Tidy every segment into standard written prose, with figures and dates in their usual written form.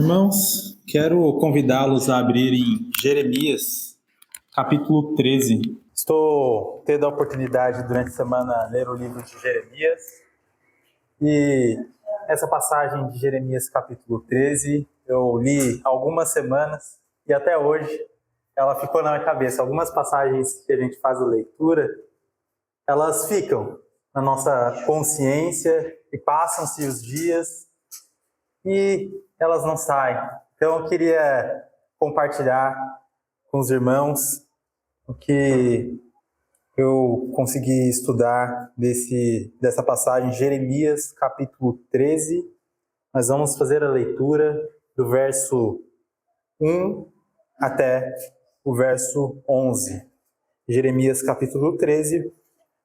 Irmãos, quero convidá-los a abrirem Jeremias, capítulo 13. Estou tendo a oportunidade durante a semana de ler o livro de Jeremias e essa passagem de Jeremias, capítulo 13, eu li há algumas semanas e até hoje ela ficou na minha cabeça. Algumas passagens que a gente faz a leitura, elas ficam na nossa consciência e passam-se os dias e elas não saem. Então eu queria compartilhar com os irmãos o que eu consegui estudar dessa passagem, Jeremias capítulo 13. Nós vamos fazer a leitura do verso 1 até o verso 11. Jeremias capítulo 13,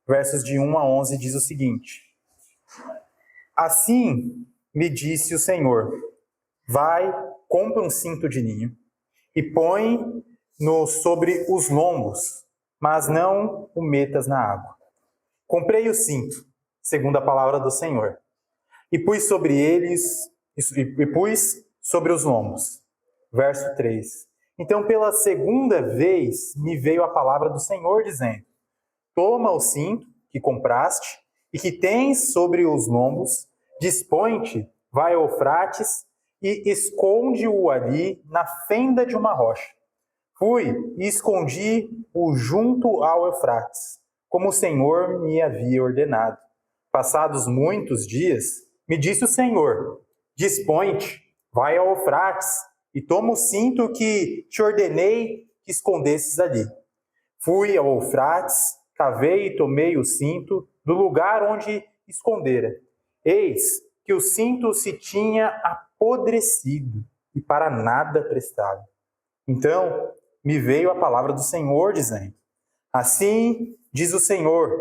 versos de 1 a 11 diz o seguinte: Assim me disse o Senhor: vai, compra um cinto de linho e põe-no sobre os lombos, mas não o metas na água. Comprei o cinto, segundo a palavra do Senhor, e pus sobre eles, e pus sobre os lombos. Verso 3. Então, pela segunda vez, me veio a palavra do Senhor, dizendo: toma o cinto que compraste e que tens sobre os lombos, dispõe-te, vai ao Eufrates e esconde-o ali na fenda de uma rocha. Fui e escondi-o junto ao Eufrates, como o Senhor me havia ordenado. Passados muitos dias, me disse o Senhor: dispõe-te, vai ao Eufrates e toma o cinto que te ordenei que escondesses ali. Fui ao Eufrates, cavei e tomei o cinto do lugar onde escondera. Eis que o cinto se tinha apodrecido e para nada prestava. Então me veio a palavra do Senhor, dizendo: assim diz o Senhor,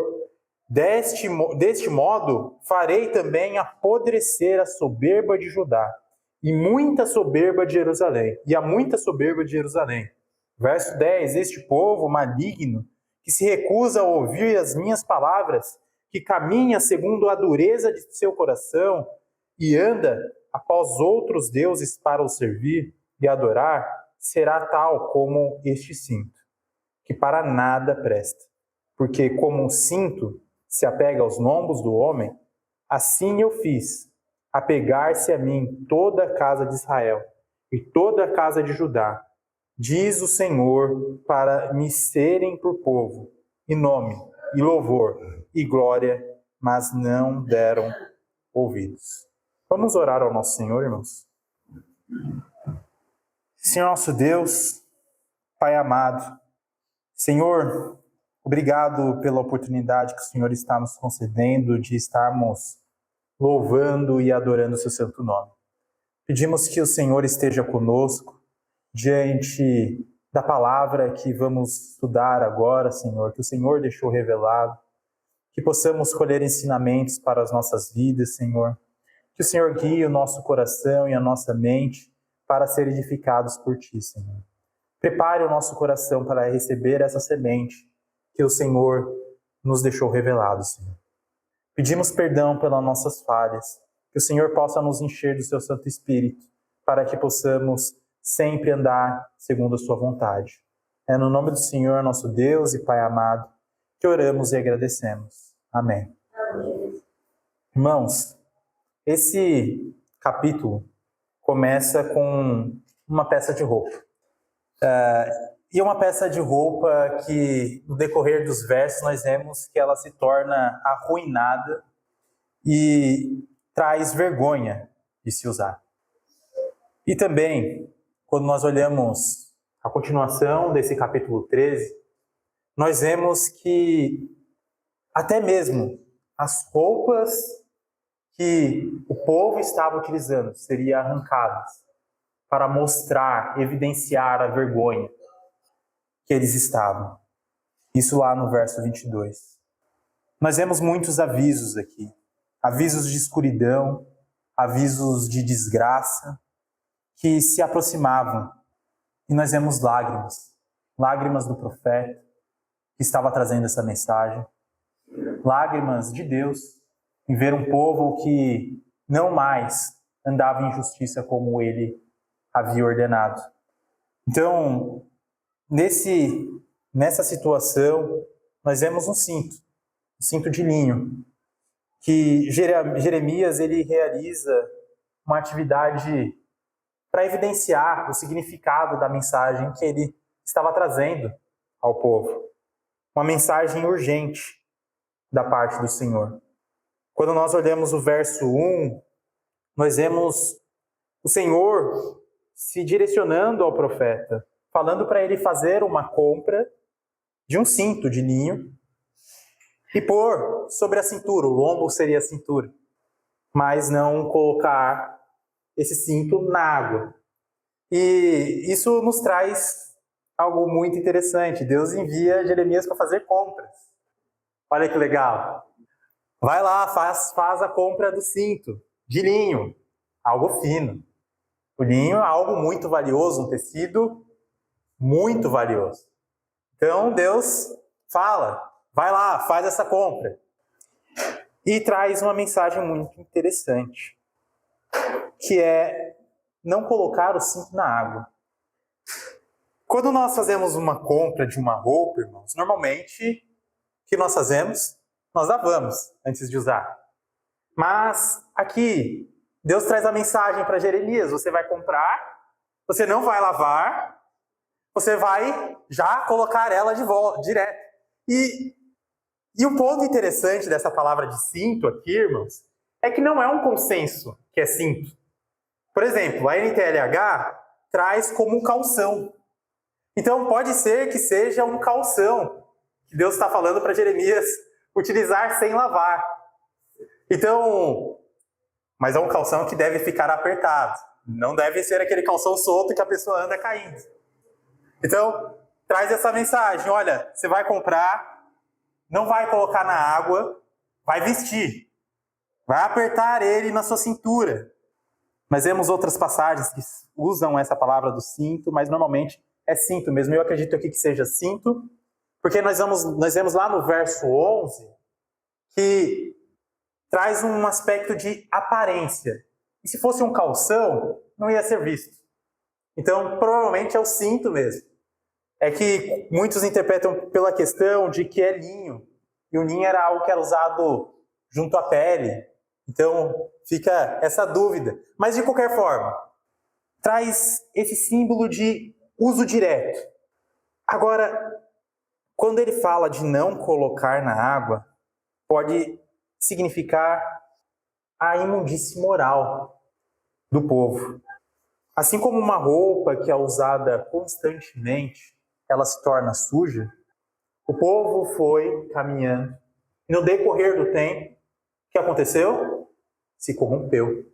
deste modo farei também apodrecer a soberba de Judá e muita soberba de Jerusalém, e a muita soberba de Jerusalém. Verso 10, este povo maligno, que se recusa a ouvir as minhas palavras, que caminha segundo a dureza de seu coração e anda após outros deuses para os servir e adorar, será tal como este cinto, que para nada presta. Porque como um cinto se apega aos lombos do homem, assim eu fiz apegar-se a mim toda a casa de Israel e toda a casa de Judá, diz o Senhor, para me serem por povo, e nome, e louvor, e glória, mas não deram ouvidos. Vamos orar ao nosso Senhor, irmãos? Senhor nosso Deus, Pai amado, Senhor, obrigado pela oportunidade que o Senhor está nos concedendo de estarmos louvando e adorando o seu santo nome. Pedimos que o Senhor esteja conosco diante da palavra que vamos estudar agora, Senhor, que o Senhor deixou revelado, que possamos colher ensinamentos para as nossas vidas, Senhor, que o Senhor guie o nosso coração e a nossa mente para ser edificados por Ti, Senhor. Prepare o nosso coração para receber essa semente que o Senhor nos deixou revelado, Senhor. Pedimos perdão pelas nossas falhas, que o Senhor possa nos encher do Seu Santo Espírito, para que possamos sempre andar segundo a Sua vontade. É no nome do Senhor, nosso Deus e Pai amado, que oramos e agradecemos. Amém. Amém. Irmãos, esse capítulo começa com uma peça de roupa. E uma peça de roupa que, no decorrer dos versos, nós vemos que ela se torna arruinada e traz vergonha de se usar. E também, quando nós olhamos a continuação desse capítulo 13, nós vemos que até mesmo as roupas que o povo estava utilizando seriam arrancadas para mostrar, evidenciar a vergonha que eles estavam. Isso lá no verso 22. Nós vemos muitos avisos aqui. Avisos de escuridão, avisos de desgraça, que se aproximavam. E nós vemos lágrimas. Lágrimas do profeta, que estava trazendo essa mensagem. Lágrimas de Deus, em ver um povo que não mais andava em justiça como ele havia ordenado. Então, nessa situação, nós vemos um cinto de linho, que Jeremias ele realiza uma atividade para evidenciar o significado da mensagem que ele estava trazendo ao povo. Uma mensagem urgente da parte do Senhor. Quando nós olhamos o verso 1, nós vemos o Senhor se direcionando ao profeta, falando para ele fazer uma compra de um cinto de linho e pôr sobre a cintura, o lombo seria a cintura, mas não colocar esse cinto na água. E isso nos traz algo muito interessante. Deus envia Jeremias para fazer compras. Olha que legal. Vai lá, faz a compra do cinto de linho, algo fino. O linho é algo muito valioso, um tecido muito valioso. Então Deus fala, vai lá, faz essa compra. E traz uma mensagem muito interessante, que é não colocar o cinto na água. Quando nós fazemos uma compra de uma roupa, irmãos, normalmente, o que nós fazemos? Nós lavamos antes de usar. Mas aqui, Deus traz a mensagem para Jeremias, você vai comprar, você não vai lavar, você vai já colocar ela de volta, direto. E o ponto interessante dessa palavra de cinto aqui, irmãos, é que não é um consenso que é cinto. Por exemplo, a NTLH traz como calção. Então pode ser que seja um calção que Deus está falando para Jeremias utilizar sem lavar. Então, mas é um calção que deve ficar apertado. Não deve ser aquele calção solto que a pessoa anda caindo. Então, traz essa mensagem. Olha, você vai comprar, não vai colocar na água, vai vestir. Vai apertar ele na sua cintura. Nós vemos outras passagens que usam essa palavra do cinto, mas normalmente é cinto mesmo. Eu acredito aqui que seja cinto, porque nós vemos lá no verso 11 que traz um aspecto de aparência. E se fosse um calção, não ia ser visto. Então, provavelmente é o cinto mesmo. É que muitos interpretam pela questão de que é linho. E o linho era algo que era usado junto à pele. Então, fica essa dúvida. Mas, de qualquer forma, traz esse símbolo de uso direto. Agora, quando ele fala de não colocar na água, pode significar a imundície moral do povo. Assim como uma roupa que é usada constantemente, ela se torna suja, o povo foi caminhando. E no decorrer do tempo, o que aconteceu? Se corrompeu.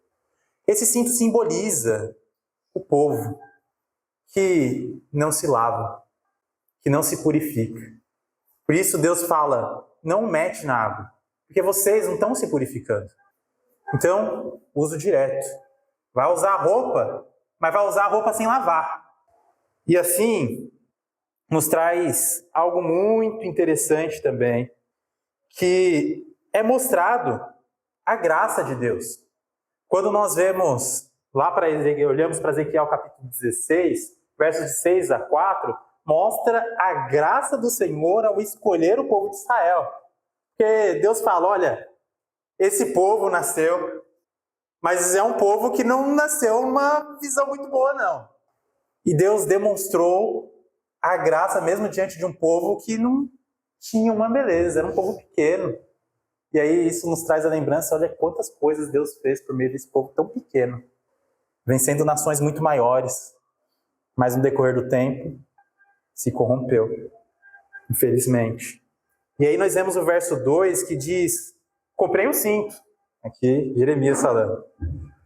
Esse cinto simboliza o povo que não se lava, que não se purifica. Por isso Deus fala, não mete na água, porque vocês não estão se purificando. Então, uso direto. Vai usar a roupa, mas vai usar a roupa sem lavar. E assim, nos traz algo muito interessante também, que é mostrado a graça de Deus. Quando nós vemos lá olhamos para Ezequiel capítulo 16, versos de 6 a 4, mostra a graça do Senhor ao escolher o povo de Israel. Porque Deus fala, olha, esse povo nasceu, mas é um povo que não nasceu numa visão muito boa, não. E Deus demonstrou a graça mesmo diante de um povo que não tinha uma beleza, era um povo pequeno. E aí isso nos traz a lembrança, olha quantas coisas Deus fez por meio desse povo tão pequeno, vencendo nações muito maiores, mas no decorrer do tempo se corrompeu, infelizmente. E aí nós vemos o verso 2 que diz, comprei um cinto, aqui Jeremias falando,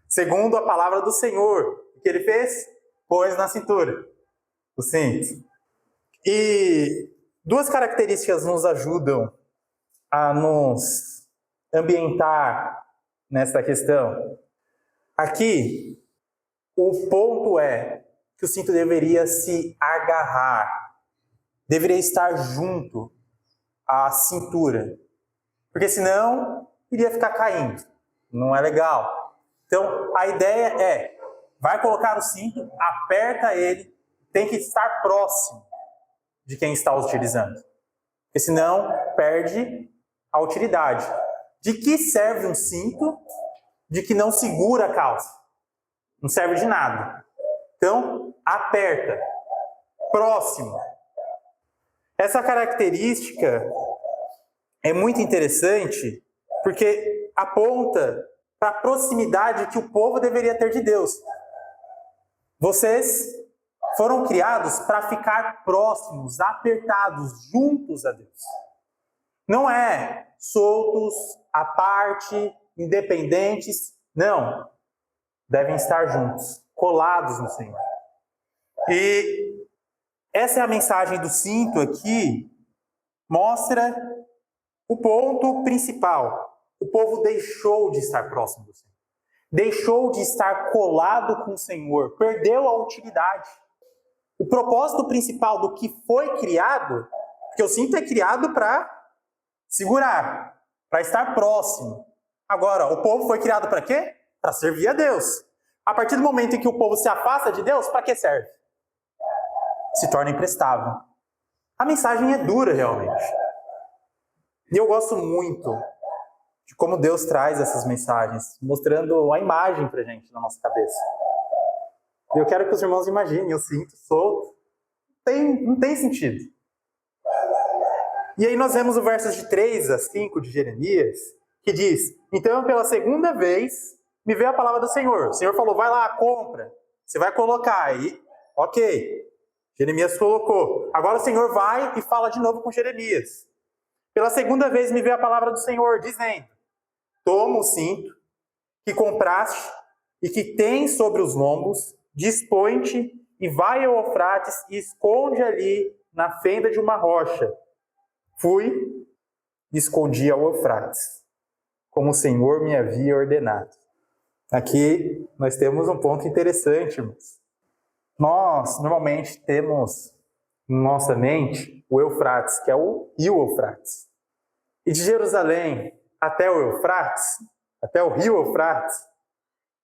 segundo a palavra do Senhor, o que ele fez? Pôs na cintura o cinto. E duas características nos ajudam a nos ambientar nessa questão. Aqui, o ponto é que o cinto deveria se agarrar, deveria estar junto à cintura, porque senão iria ficar caindo, não é legal. Então, a ideia é vai colocar o cinto, aperta ele, tem que estar próximo de quem está utilizando. Porque senão perde a utilidade. De que serve um cinto de que não segura a calça? Não serve de nada. Então, aperta. Próximo. Essa característica é muito interessante porque aponta para a proximidade que o povo deveria ter de Deus. Vocês foram criados para ficar próximos, apertados, juntos a Deus. Não é soltos, à parte, independentes. Não. Devem estar juntos, colados no Senhor. E essa é a mensagem do cinto aqui, mostra o ponto principal. O povo deixou de estar próximo do Senhor. Deixou de estar colado com o Senhor. Perdeu a utilidade. O propósito principal do que foi criado, porque o cinto é criado para segurar, para estar próximo. Agora, o povo foi criado para quê? Para servir a Deus. A partir do momento em que o povo se afasta de Deus, para que serve? Se torna imprestável. A mensagem é dura, realmente. E eu gosto muito de como Deus traz essas mensagens, mostrando a imagem para a gente na nossa cabeça. E eu quero que os irmãos imaginem, eu sinto solto. Não tem sentido. E aí nós vemos o versos de 3 a 5 de Jeremias, que diz: então, pela segunda vez, me veio a palavra do Senhor. O Senhor falou, vai lá, compra. Você vai colocar aí. Ok. Jeremias colocou. Agora o Senhor vai e fala de novo com Jeremias. Pela segunda vez me veio a palavra do Senhor, dizendo: toma o cinto que compraste e que tens sobre os lombos, dispõe-te e vai ao Eufrates e esconde ali na fenda de uma rocha. Fui e escondi ao Eufrates, como o Senhor me havia ordenado. Aqui nós temos um ponto interessante, irmãos. Nós normalmente temos em nossa mente o Eufrates, que é o rio Eufrates. E de Jerusalém até o Eufrates, até o rio Eufrates,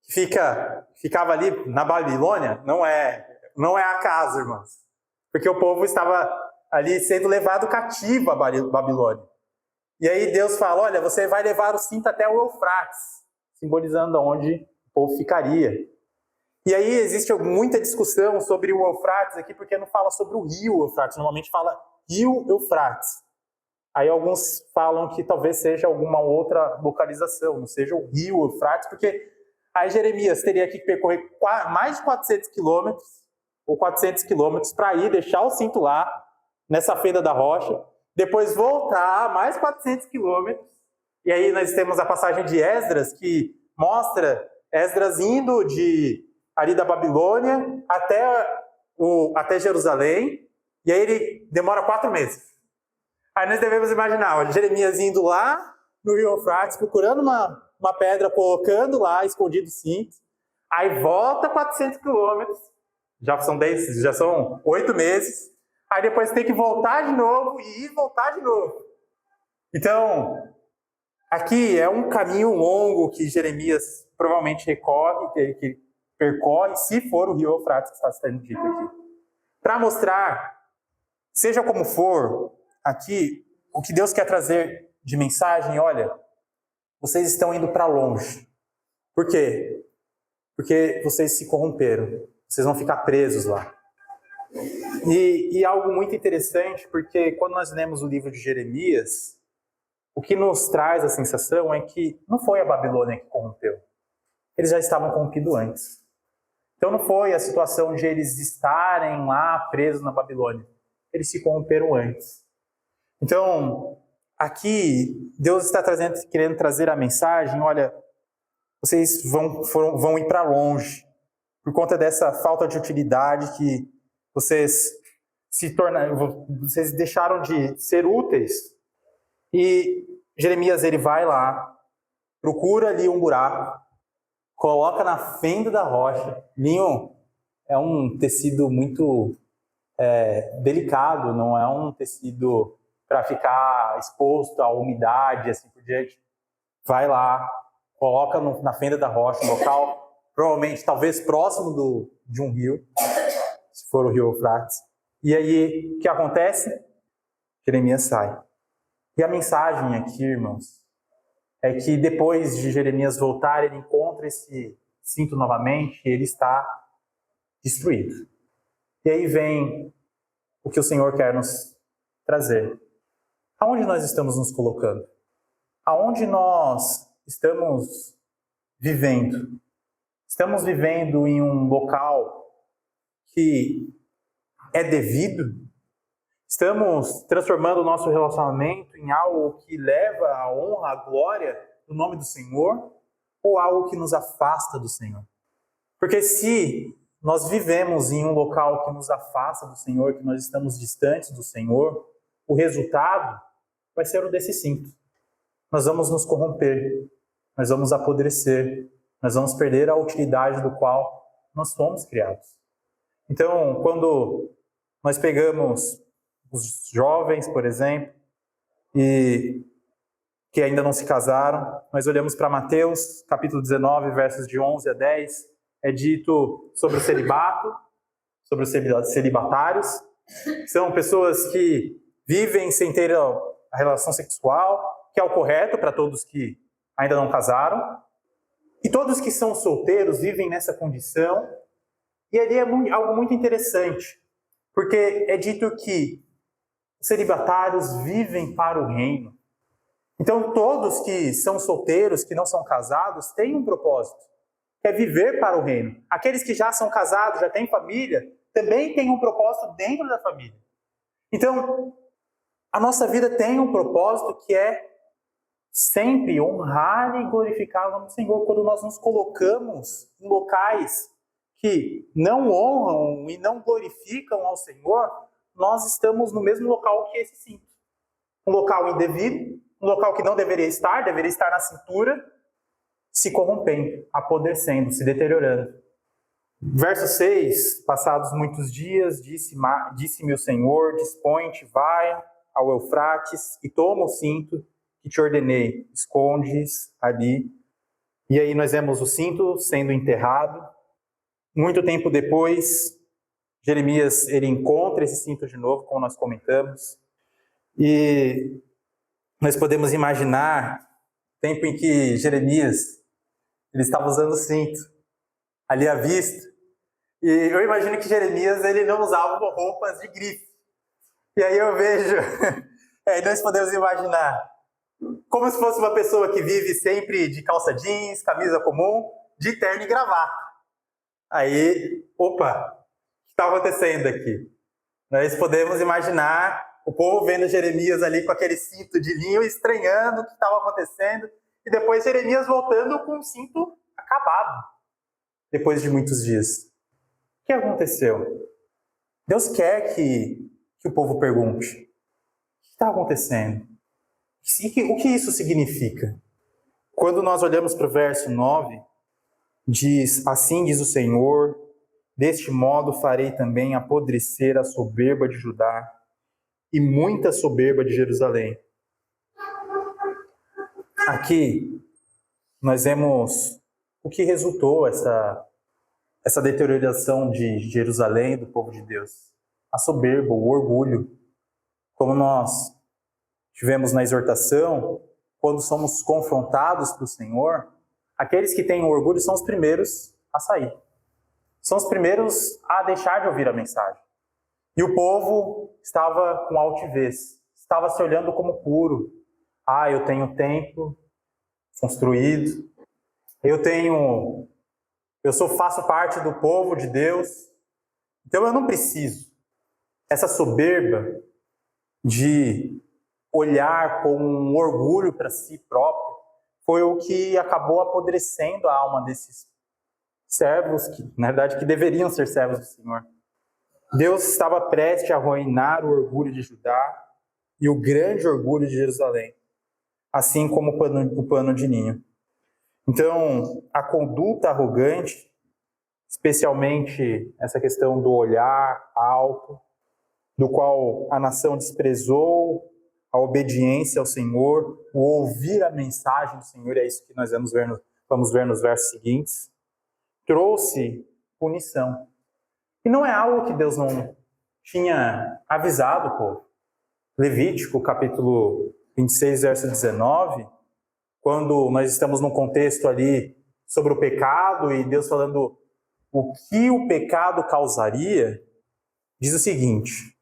que ficava ali na Babilônia, não é acaso, irmãos. Porque o povo estava ali sendo levado cativo à Babilônia. E aí Deus fala, olha, você vai levar o cinto até o Eufrates, simbolizando onde o povo ficaria. E aí existe muita discussão sobre o Eufrates aqui, porque não fala sobre o rio Eufrates, normalmente fala rio Eufrates. Aí alguns falam que talvez seja alguma outra localização, não seja o rio Eufrates, porque aí Jeremias teria que percorrer mais de 400 quilômetros, ou 400 quilômetros, para ir deixar o cinto lá, nessa fenda da rocha, depois voltar mais 400 quilômetros, e aí nós temos a passagem de Esdras, que mostra Esdras indo ali da Babilônia até Jerusalém, e aí ele demora 4 meses. Aí nós devemos imaginar, Jeremias indo lá no rio Eufrates, procurando uma pedra, colocando lá, escondido o cinto, aí volta 400 quilômetros, já são 8 meses, aí depois tem que voltar de novo e voltar de novo. Então, aqui é um caminho longo que Jeremias provavelmente que percorre, se for o rio Eufrates que está sendo dito aqui. Para mostrar, seja como for, aqui, o que Deus quer trazer de mensagem, olha, vocês estão indo para longe. Por quê? Porque vocês se corromperam. Vocês vão ficar presos lá. E algo muito interessante, porque quando nós lemos o livro de Jeremias, o que nos traz a sensação é que não foi a Babilônia que corrompeu. Eles já estavam corrompidos antes. Então não foi a situação de eles estarem lá presos na Babilônia. Eles se corromperam antes. Então, aqui, Deus está querendo trazer a mensagem, olha, vocês vão ir para longe, por conta dessa falta de utilidade que vocês deixaram de ser úteis. E Jeremias, ele vai lá, procura ali um buraco, coloca na fenda da rocha. Linho é um tecido muito delicado, não é um tecido para ficar exposto à umidade, assim por diante. Vai lá, coloca na fenda da rocha, um local provavelmente, talvez próximo de um rio, se for o rio Eufrates. E aí, o que acontece? Jeremias sai. E a mensagem aqui, irmãos, é que depois de Jeremias voltar, ele encontra esse cinto novamente e ele está destruído. E aí vem o que o Senhor quer nos trazer. Aonde nós estamos nos colocando? Aonde nós estamos vivendo? Estamos vivendo em um local que é devido? Estamos transformando o nosso relacionamento em algo que leva a honra, a glória do nome do Senhor? Ou algo que nos afasta do Senhor? Porque se nós vivemos em um local que nos afasta do Senhor, que nós estamos distantes do Senhor, o resultado vai ser o desse cinto. Nós vamos nos corromper, nós vamos apodrecer, nós vamos perder a utilidade do qual nós fomos criados. Então, quando nós pegamos os jovens, por exemplo, e que ainda não se casaram, nós olhamos para Mateus, capítulo 19, versos de 11 a 10, é dito sobre o celibato, sobre os celibatários. São pessoas que vivem sem ter a relação sexual, que é o correto para todos que ainda não casaram. E todos que são solteiros vivem nessa condição. E ali é algo muito interessante, porque é dito que os celibatários vivem para o reino. Então todos que são solteiros, que não são casados, têm um propósito, que é viver para o reino. Aqueles que já são casados, já têm família, também têm um propósito dentro da família. Então, a nossa vida tem um propósito que é sempre honrar e glorificar o nome do Senhor. Quando nós nos colocamos em locais que não honram e não glorificam ao Senhor, nós estamos no mesmo local que esse cinto. Um local indevido, um local que não deveria estar na cintura, se corrompendo, apodrecendo, se deteriorando. Verso 6, passados muitos dias, disse-me o Senhor, dispõe-te, vai ao Eufrates e toma o cinto que te ordenei, escondes ali. E aí nós vemos o cinto sendo enterrado. Muito tempo depois, Jeremias ele encontra esse cinto de novo, como nós comentamos. E nós podemos imaginar o tempo em que Jeremias ele estava usando o cinto ali à vista. E eu imagino que Jeremias ele não usava roupas de grife. E aí eu vejo, nós podemos imaginar como se fosse uma pessoa que vive sempre de calça jeans, camisa comum, de terno e gravata. Aí, opa, o que está acontecendo aqui? Nós podemos imaginar o povo vendo Jeremias ali com aquele cinto de linho, estranhando o que estava acontecendo, e depois Jeremias voltando com o cinto acabado, depois de muitos dias. O que aconteceu? Deus quer que o povo pergunte: o que está acontecendo? O que isso significa? Quando nós olhamos para o verso 9, diz: assim diz o Senhor, deste modo farei também apodrecer a soberba de Judá e muita soberba de Jerusalém. Aqui nós vemos o que resultou essa deterioração de Jerusalém, do povo de Deus. A soberba, o orgulho. Como nós tivemos na exortação, quando somos confrontados pelo Senhor, aqueles que têm orgulho são os primeiros a sair. São os primeiros a deixar de ouvir a mensagem. E o povo estava com altivez, estava se olhando como puro. Eu tenho um templo construído, faço parte do povo de Deus, então eu não preciso. Essa soberba de olhar com um orgulho para si próprio foi o que acabou apodrecendo a alma desses servos, que na verdade que deveriam ser servos do Senhor. Deus estava prestes a arruinar o orgulho de Judá e o grande orgulho de Jerusalém, assim como o pano de linho. Então, a conduta arrogante, especialmente essa questão do olhar alto, do qual a nação desprezou a obediência ao Senhor, o ouvir a mensagem do Senhor, é isso que nós vamos ver nos versos seguintes. trouxe punição. E não é algo que Deus não tinha avisado o povo. Levítico, capítulo 26, verso 19, quando nós estamos num contexto ali sobre o pecado e Deus falando o que o pecado causaria, diz o seguinte: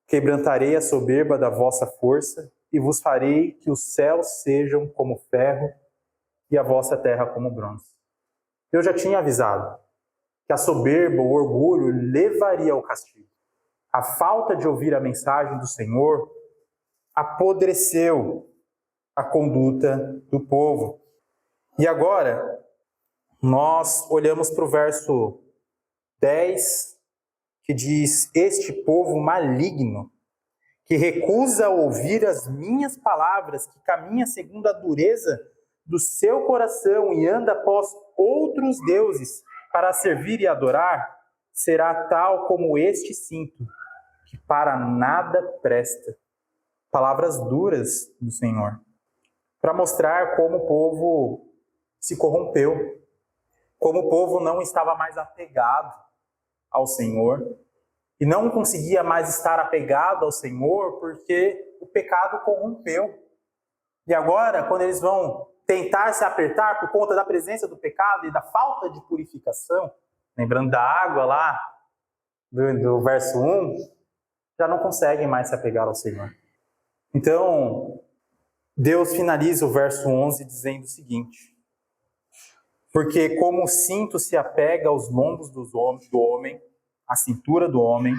quebrantarei a soberba da vossa força e vos farei que os céus sejam como ferro e a vossa terra como bronze. Eu já tinha avisado que a soberba, o orgulho, levaria ao castigo. A falta de ouvir a mensagem do Senhor apodreceu a conduta do povo. E agora, nós olhamos para o verso 10, que diz: este povo maligno, que recusa ouvir as minhas palavras, que caminha segundo a dureza do seu coração e anda após outros deuses para servir e adorar, será tal como este cinto, que para nada presta. Palavras duras do Senhor, para mostrar como o povo se corrompeu, como o povo não estava mais apegado ao Senhor, e não conseguia mais estar apegado ao Senhor porque o pecado corrompeu. E agora, quando eles vão tentar se apertar por conta da presença do pecado e da falta de purificação, lembrando da água lá, do verso 1, já não conseguem mais se apegar ao Senhor. Então, Deus finaliza o verso 11 dizendo o seguinte: porque como o cinto se apega aos lombos do homem, à cintura do homem,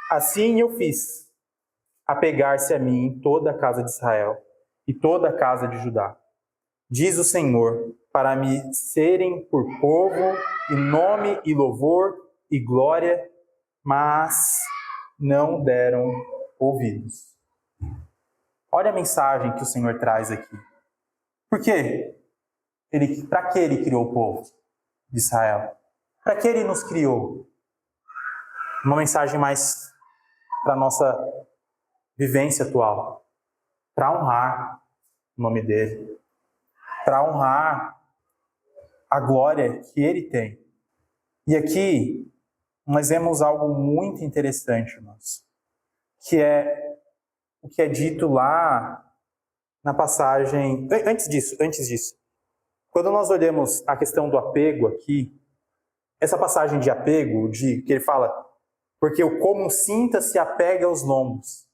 assim eu fiz apegar-se a mim toda a casa de Israel e toda a casa de Judá. Diz o Senhor, para me serem por povo, e nome, e louvor, e glória, mas não deram ouvidos. Olha a mensagem que o Senhor traz aqui. Por quê? Para que Ele criou o povo de Israel? Para que Ele nos criou? Uma mensagem mais para a nossa vivência atual. Para honrar o nome dEle. Para honrar a glória que Ele tem. E aqui nós vemos algo muito interessante, irmãos, que é o que é dito lá na passagem... Antes disso, quando nós olhamos a questão do apego aqui, essa passagem de apego, que ele fala, porque o como cinta se apega aos lombos.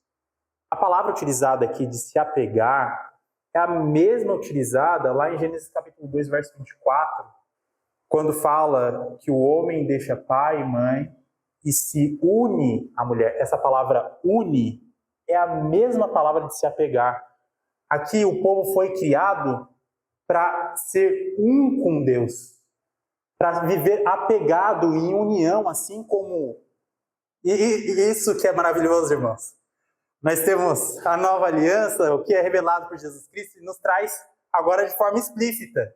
A palavra utilizada aqui de se apegar é a mesma utilizada lá em Gênesis capítulo 2, verso 24, quando fala que o homem deixa pai e mãe e se une à mulher. Essa palavra une é a mesma palavra de se apegar. Aqui o povo foi criado para ser um com Deus, para viver apegado em união, assim como... E isso que é maravilhoso, irmãos. Nós temos a nova aliança, o que é revelado por Jesus Cristo, e nos traz agora de forma explícita.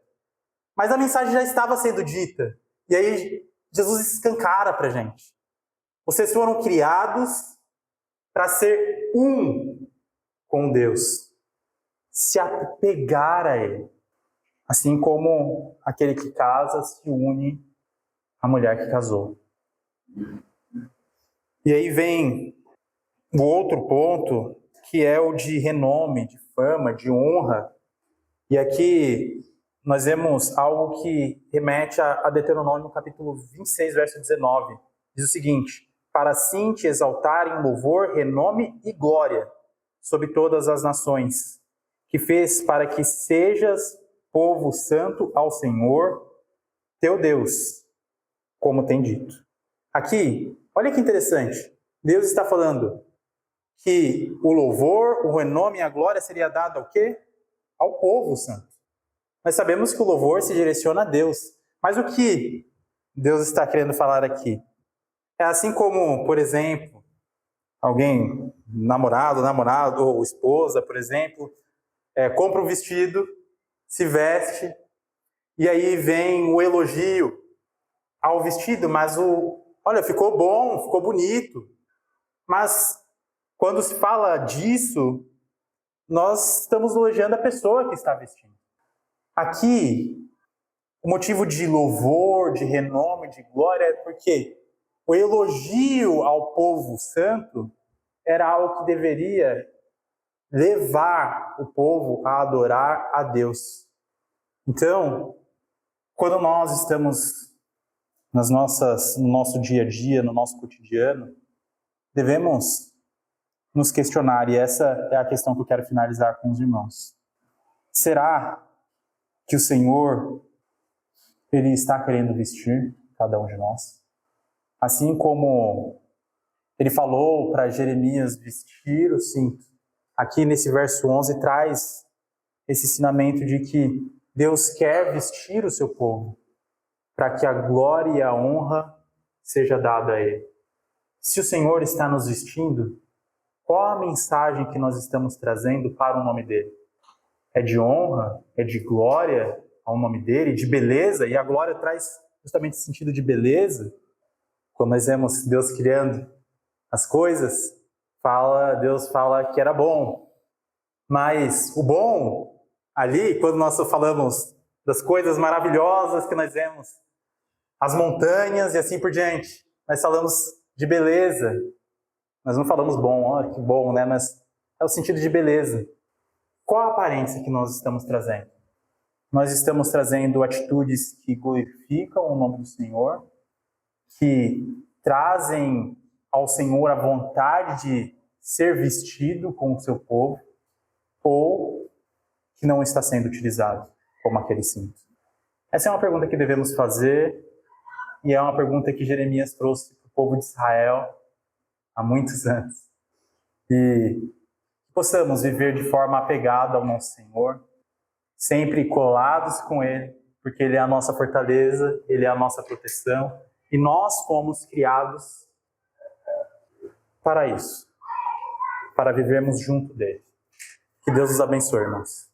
Mas a mensagem já estava sendo dita. E aí Jesus escancara para a gente. Vocês foram criados para ser um com Deus. Se apegar a Ele. Assim como aquele que casa se une à mulher que casou. E aí vem o outro ponto, que é o de renome, de fama, de honra. E aqui nós vemos algo que remete a Deuteronômio capítulo 26, verso 19. Diz o seguinte: para assim te exaltar em louvor, renome e glória sobre todas as nações, que fez para que sejas povo santo ao Senhor, teu Deus, como tem dito. Aqui, olha que interessante. Deus está falando que o louvor, o renome e a glória seria dado ao quê? Ao povo santo. Nós sabemos que o louvor se direciona a Deus. Mas o que Deus está querendo falar aqui? É assim como, por exemplo, alguém, namorado ou esposa, por exemplo, compra um vestido, se veste, e aí vem o elogio ao vestido, mas olha, ficou bom, ficou bonito. Mas quando se fala disso, nós estamos elogiando a pessoa que está vestindo. Aqui, o motivo de louvor, de renome, de glória, é porque o elogio ao povo santo era algo que deveria levar o povo a adorar a Deus. Então, quando nós estamos no nosso dia a dia, no nosso cotidiano, devemos nos questionar, e essa é a questão que eu quero finalizar com os irmãos. Será que o Senhor, Ele está querendo vestir cada um de nós? Assim como Ele falou para Jeremias vestir o cinto, aqui nesse verso 11 traz esse ensinamento de que Deus quer vestir o seu povo, para que a glória e a honra seja dada a Ele. Se o Senhor está nos vestindo, qual a mensagem que nós estamos trazendo para o nome dEle? É de honra? É de glória ao nome dEle? De beleza? E a glória traz justamente esse sentido de beleza. Quando nós vemos Deus criando as coisas, Deus fala que era bom. Mas o bom, ali, quando nós falamos das coisas maravilhosas que nós vemos, as montanhas e assim por diante, nós falamos de beleza. Nós não falamos bom, que bom, né? Mas é o sentido de beleza. Qual a aparência que nós estamos trazendo? Nós estamos trazendo atitudes que glorificam o nome do Senhor, que trazem ao Senhor a vontade de ser vestido com o seu povo, ou que não está sendo utilizado como aquele cinto? Essa é uma pergunta que devemos fazer, e é uma pergunta que Jeremias trouxe para o povo de Israel há muitos anos. E possamos viver de forma apegada ao nosso Senhor, sempre colados com Ele, porque Ele é a nossa fortaleza, Ele é a nossa proteção, e nós fomos criados para isso, para vivermos junto dEle. Que Deus os abençoe, irmãos.